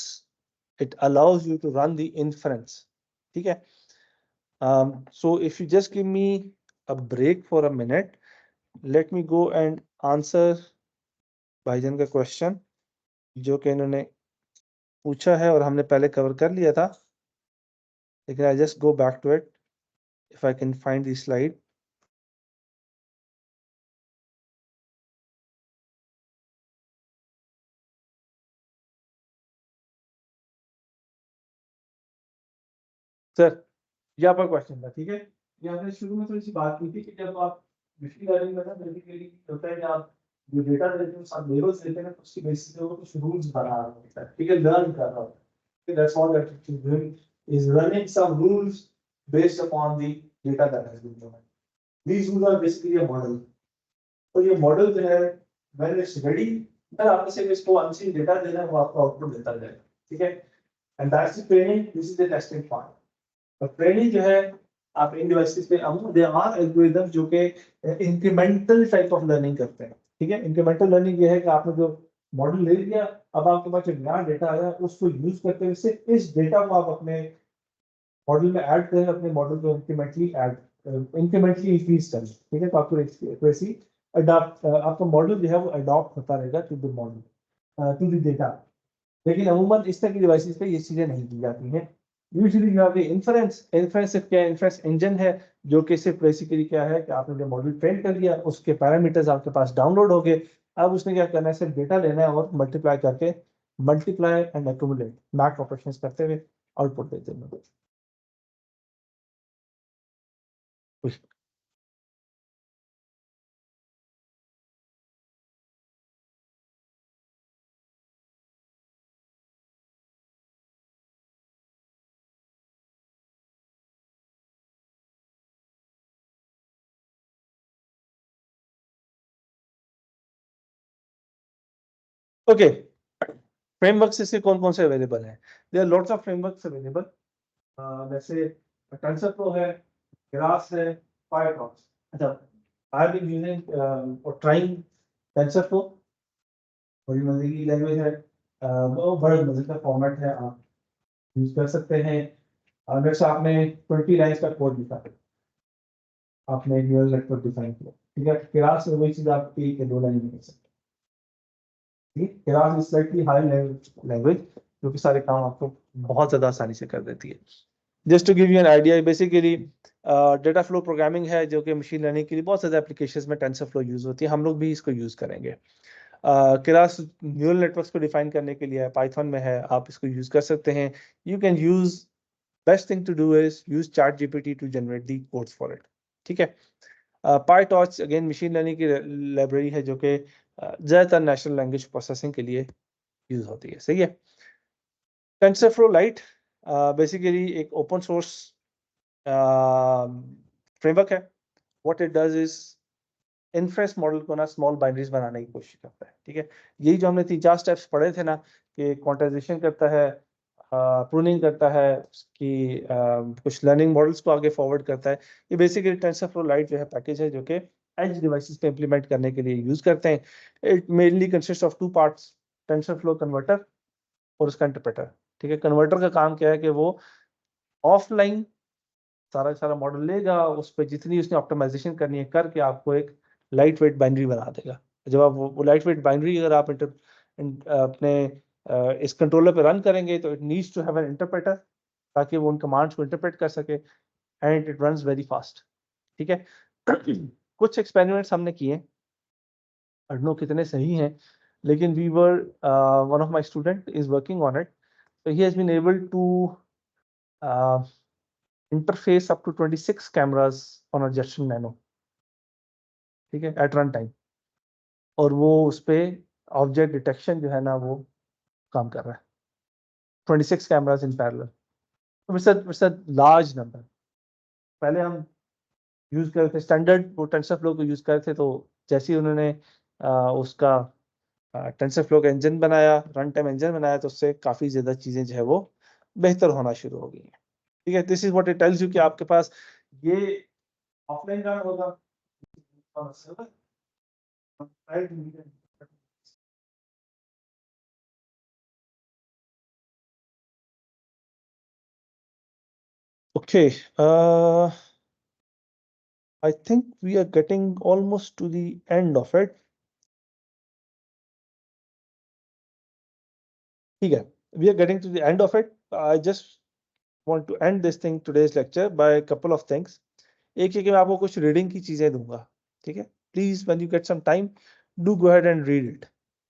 it allows you to run the inference, ठीक है। So if you just give me a break for a minute, let me go and answer भाईजान का question जो कि इन्होंने पूछा है और हमने पहले कवर कर लिया था, लेकिन I just go back to it if I can find the slide. Sir ये आपका क्वेश्चन था, ठीक है। ये आपने शुरू में थोड़ी सी बात की थी कि जब आप मशीन लर्निंग में ना बेसिकली होता है कि आप जो डेटा देते हो, सब लेबल्स देते हैं, उसकी बेसिस पे वो कुछ रूल्स बना रहा होता है, ठीक है, लर्न कर रहा होता है। That's all that it is doing, is running some rules based upon the data that has been given. These rules are basically a model. तो ये मॉडल जो है when it's ready, फिर आपने सिर्फ इसको अनसीन डेटा देना है, वो आपको आउटपुट देता जाएगा, ठीक है। and that's the training, this is the testing part. और ट्रेनिंग जो है आप इन डिवाइसेस पे दे आर एल्गोरिदम जो कि इंक्रीमेंटल टाइप ऑफ लर्निंग करते हैं, ठीक है। इंक्रीमेंटल लर्निंग ये है कि आपने जो मॉडल ले लिया, अब आपके पास जो नया डेटा आया उसको यूज करते हुए इस डेटा को आप अपने मॉडल में ऐड करें, अपने मॉडल को इंक्रीमेंटली इंक्रीज करें, ठीक है। तो आपको एक्यूरेसी अडॉप्ट, आपका मॉडल जो है वो अडॉप्ट होता रहेगा to the model, to the data. लेकिन अमूमन इस तरह की डिवाइसेस पे ये चीजें नहीं की जाती हैं। Usually you have the inference क्या है, इन्फ्रेंस इंजन है, जो कि सिर्फ बेसिकली क्या है कि आपने जो मॉडल ट्रेन कर लिया, उसके पैरामीटर्स आपके पास डाउनलोड हो गए। अब उसने क्या करना है, सिर्फ डेटा लेना है और मल्टीप्लाई करके, multiply and accumulate, math operations करते हुए आउटपुट देते हैं। ओके, फ्रेमवर्क्स इसके कौन कौन से अवेलेबल हैं? There are lots of frameworks available, जैसे टेंसरफ्लो है, ग्रास है, फायरफॉक्स। अच्छा, आई हैव बीन यूजिंग और ट्राइंग टेंसरफ्लो, बड़ी मजे की लैंग्वेज है, वो बड़े मजे का फॉर्मेट है, आप यूज कर सकते हैं। अगर से आपने 20 लाइन्स का कोड लिखा, आपने एक न्यूरल नेटवर्क डिफाइन किया, ठीक है। क्लास में वही चीज आप 1 या 2 लाइन में कर सकते हैं, ठीक है। Class is slightly high language जो कि सारे काम आपको बहुत ज्यादा आसानी से कर देती है। Just to give you an idea, basically data flow programming है जो कि मशीन लर्निंग के लिए बहुत ज़्यादा एप्लीकेशंस में टेंसरफ्लो यूज होती है, हम लोग भी इसको यूज करेंगे। क्लास न्यूरल नेटवर्क्स को डिफाइन करने के लिए पाइथन में है, आप इसको यूज कर सकते हैं। You can use, best thing to do is use ChatGPT to generate the codes for it, ठीक है। पाईटॉर्च अगेन मशीन लर्निंग की लाइब्रेरी है जो कि ज़्यादातर नेचुरल लैंग्वेज प्रोसेसिंग के लिए यूज होती है, सही है। टेंसरफ्लो लाइट बेसिकली एक ओपन सोर्स फ्रेमवर्क है what it does is inference model को ना स्मॉल बाइनरीज बनाने की कोशिश करता है, ठीक है। यही जो हमने 3-4 स्टेप्स पढ़े थे ना, कि क्वांटाइजेशन करता है, प्रूनिंग करता है, उसकी कुछ लर्निंग मॉडल्स को आगे फॉरवर्ड करता है। ये बेसिकली टेंसरफ्लो लाइट जो है पैकेज है, जो कि एज डिवाइसेस पे इंप्लीमेंट करने के लिए यूज करते हैं। It mainly consist of 2 parts, TensorFlow converter और उसका इंटरप्रेटर, ठीक है। कन्वर्टर का काम क्या है कि वो ऑफलाइन सारा सारा मॉडल लेगा, उस पर जितनी उसने ऑप्टिमाइजेशन करनी है करके आपको एक लाइट वेट बाइनरी बना देगा। जब आप वो लाइट वेट बाइनरी अगर आप अपने इस कंट्रोलर पे रन करेंगे, तो it needs to have an interpreter, ताकि वो उन कमांड्स को इंटरप्रेट कर सके, and it runs very fast, ठीक है। कुछ एक्सपेरिमेंट्स हमने किए, आई डोंट नो कितने सही हैं, लेकिन we were one of my student is working on it, so he has been able to interface up to 26 cameras on a Jetson Nano, ठीक है, at run time, और वो उस पे ऑब्जेक्ट डिटेक्शन जो है ना वो काम कर रहा है, 26 cameras in parallel, तो it's a large number। पहले हम यूज करते स्टैंडर्ड वो टेंसरफ्लो को यूज करते, तो जैसे ही उन्होंने उसका टेंसरफ्लो का इंजन बनाया, रन टाइम इंजन बनाया, तो उससे काफी ज्यादा चीजें जो है वो बेहतर होना शुरू हो गई हैं, ठीक है। This is what it tells you कि आपके पास ये ऑफलाइन रन होगा, okay, I think we are getting almost to the end of it, ठीक है, we are getting to the end of it। I just want to end this thing today's lecture by a couple of things। एक है कि मैं आपको कुछ reading की चीजें दूंगा, ठीक है। Please when you get some time do go ahead and read it,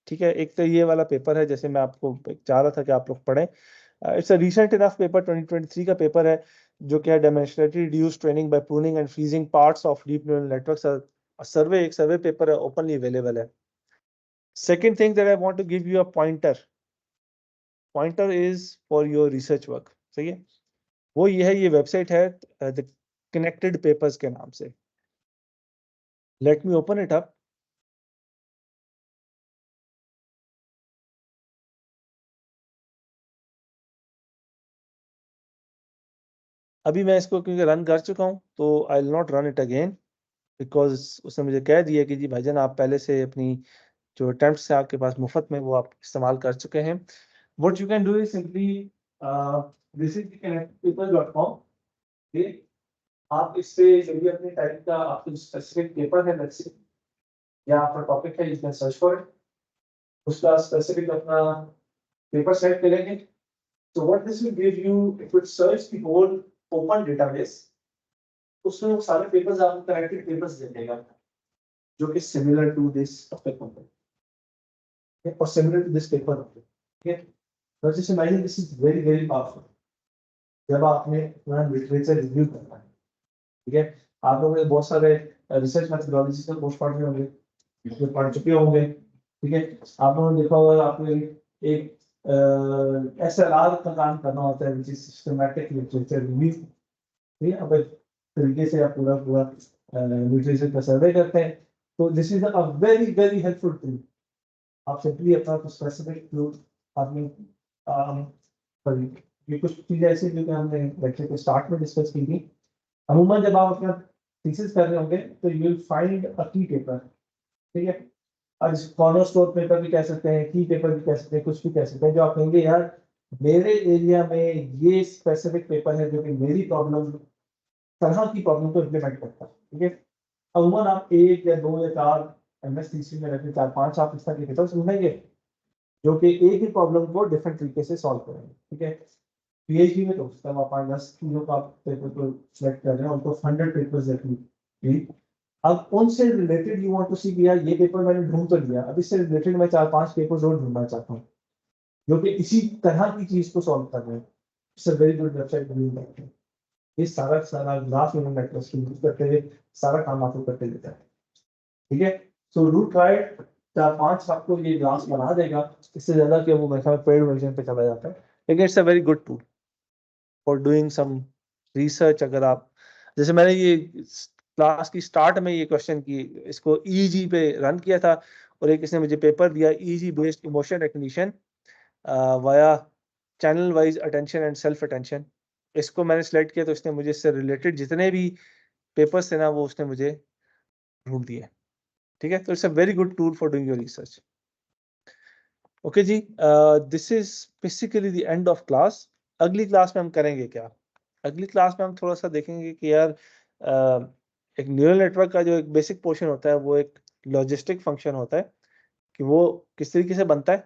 ठीक है। एक तो ये वाला पेपर है, जैसे मैं आपको चाह रहा था कि आप लोग पढ़ें। It's a recent enough paper, 2023 का पेपर है, जो कि है dimensionality reduce training by pruning and freezing parts of deep neural networks. Survey, एक सर्वे पेपर है, ओपनली अवेलेबल है। Second thing that I want to give you a pointer is for your research work, सही है। वो ये है, ये website है द कनेक्टेड पेपर्स के नाम से। Let me open it up. अभी मैं इसको क्योंकि रन कर चुका हूं, तो I will not run it again, because उसने मुझे कह दिया कि जी भाईजान आप पहले से अपनी जो अटेम्प्ट्स है आपके पास मुफ्त में, वो आप इस्तेमाल कर चुके हैं। What you can do is simply visit connectedpaper.com, आप इससे जो भी अपने टाइप का आपको स्पेसिफिक पेपर है, let's say, या आपका टॉपिक है, you can search for it, उसका स्पेसिफिक अपना पेपर सेलेक्ट करेंगे। So what this will give you, it will search the whole open database, उसमें वो सारे पेपर्स आपको कनेक्टेड पेपर्स दे देगा, जो कि सिमिलर टू दिस टॉपिक होंगे, और सिमिलर टू दिस पेपर होंगे, ठीक है। तो जैसे imagine this is very very powerful जब आपने अपना लिटरेचर रिव्यू करना है, ठीक है। आप लोगों ने बहुत सारे रिसर्च मेथोडोलॉजी का कोर्स पढ़ रहे होंगे, पढ़ चुके होंगे, ठीक है। आप लोगों ने देखा होगा, आपको एक SLR का काम करना होता है, which is systematic literature review, ठीक है। अब एक तरीके से आप पूरा पूरा लिटरेचर का सर्वे करते हैं, तो this is a very very helpful tool. आप सिंपली अपना स्पेसिफिक टूल आपने ये कुछ चीजें ऐसी जो कि हमने लेक्चर के स्टार्ट में डिस्कस की थी। अमूमन जब आप अपना थीसिस कर रहे होंगे, तो यू विल फाइंड अ की पेपर, ठीक है। और कॉर्नर स्टोर पेपर भी कह सकते हैं, की पेपर भी कह सकते हैं, कुछ भी कह सकते हैं, जो आप कहेंगे यार मेरे एरिया में ये स्पेसिफिक पेपर है जो कि मेरी प्रॉब्लम तरह की प्रॉब्लम को इम्प्लीमेंट करता है, ठीक है। अमूमन आप 1 या 2 या 4 MS थीसिस में रखें, 4-5 आप इस तरह के पेपर ढूंढेंगे जो कि एक ही प्रॉब्लम को डिफरेंट तरीके से सॉल्व करेंगे, ठीक है। PhD में तो तब आप 10 चीजों का पेपर को सिलेक्ट कर रहे हैं, उनको 100 पेपर्स देखेंगे। अब उनसे रिलेटेड यू वांट टू सी कि यार ये पेपर मैंने ढूंढ तो लिया, अब इससे रिलेटेड मैं 4-5 पेपर्स और ढूंढना चाहता हूँ जो कि इसी तरह की चीज को सॉल्व कर रहे हैं। It's a very good website to use. ये सारा सारा ग्राफ न्यूरल नेटवर्क्स को यूज करते हुए सारा काम आपको करते देता है, ठीक है। सो डू ट्राई, 4-5 आपको ये ग्राफ बना देगा, इससे ज्यादा कि वो मेरे ख्याल पेड वर्जन पे चला जाता है, लेकिन it's a very good tool for doing some research. अगर आप, जैसे मैंने ये क्लास की स्टार्ट में ये क्वेश्चन की इसको EEG पे रन किया था, और एक इसने मुझे पेपर दिया EEG based emotion recognition via channel wise attention and self attention. इसको मैंने सिलेक्ट किया तो इसने मुझे इससे रिलेटेड जितने भी पेपर्स थे ना वो उसने मुझे ढूंढ दिए। ठीक है, तो it's a very good tool for doing your research. Okay जी, this is basically the end of class. अगली क्लास में हम करेंगे क्या? अगली क्लास में हम थोड़ा सा देखेंगे कि यार एक न्यूरल नेटवर्क का जो एक बेसिक पोर्शन होता है वो एक लॉजिस्टिक फंक्शन होता है कि वो किस तरीके से बनता है,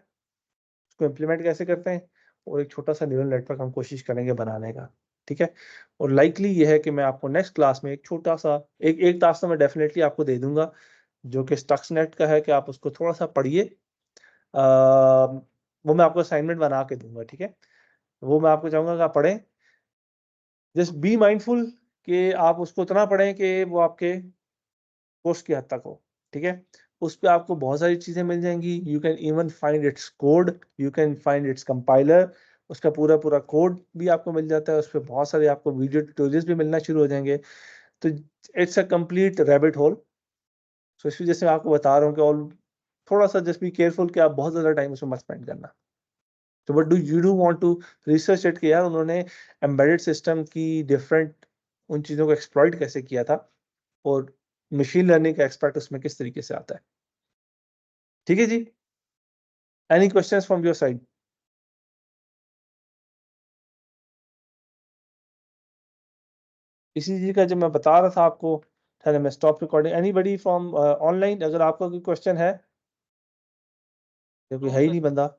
उसको इम्प्लीमेंट कैसे करते हैं, और एक छोटा सा न्यूरल नेटवर्क हम कोशिश करेंगे बनाने का। ठीक है, और लाइकली ये है कि मैं आपको नेक्स्ट क्लास में एक छोटा सा एक टास्क तो मैं डेफिनेटली आपको दे दूंगा जो कि स्टक्सनेट का है, कि आप उसको थोड़ा सा पढ़िए। वो मैं आपको असाइनमेंट बना के दूंगा। ठीक है, वो मैं आपको चाहूंगा कि आप पढ़ें। जस्ट बी माइंडफुल कि आप उसको इतना पढ़ें कि वो आपके कोर्स की हद तक हो। ठीक है, उस पे आपको बहुत सारी चीजें मिल जाएंगी। You can even find its code, you can find its compiler, उसका पूरा पूरा कोड भी आपको मिल जाता है। उस पर बहुत सारे आपको वीडियो ट्यूटोरियल्स भी मिलना शुरू हो जाएंगे। तो it's a complete rabbit hole. So इस वजह से मैं आपको बता रहा हूँ कि ऑल थोड़ा सा जस्ट बी केयरफुल कि आप बहुत ज्यादा टाइम उसमें मत स्पेंड करना। तो but do want to research it कि यार उन्होंने एम्बेडेड सिस्टम की डिफरेंट उन चीज़ों को एक्सप्लॉइट कैसे किया था, और मशीन लर्निंग का एक्सपर्ट उसमें किस तरीके से आता है। ठीक है जी, any questions from your side? इसी चीज का जो मैं बता रहा था आपको, चलो मैं stop recording. Anybody from online, अगर आपका कोई क्वेश्चन है, या कोई है ही नहीं बंदा?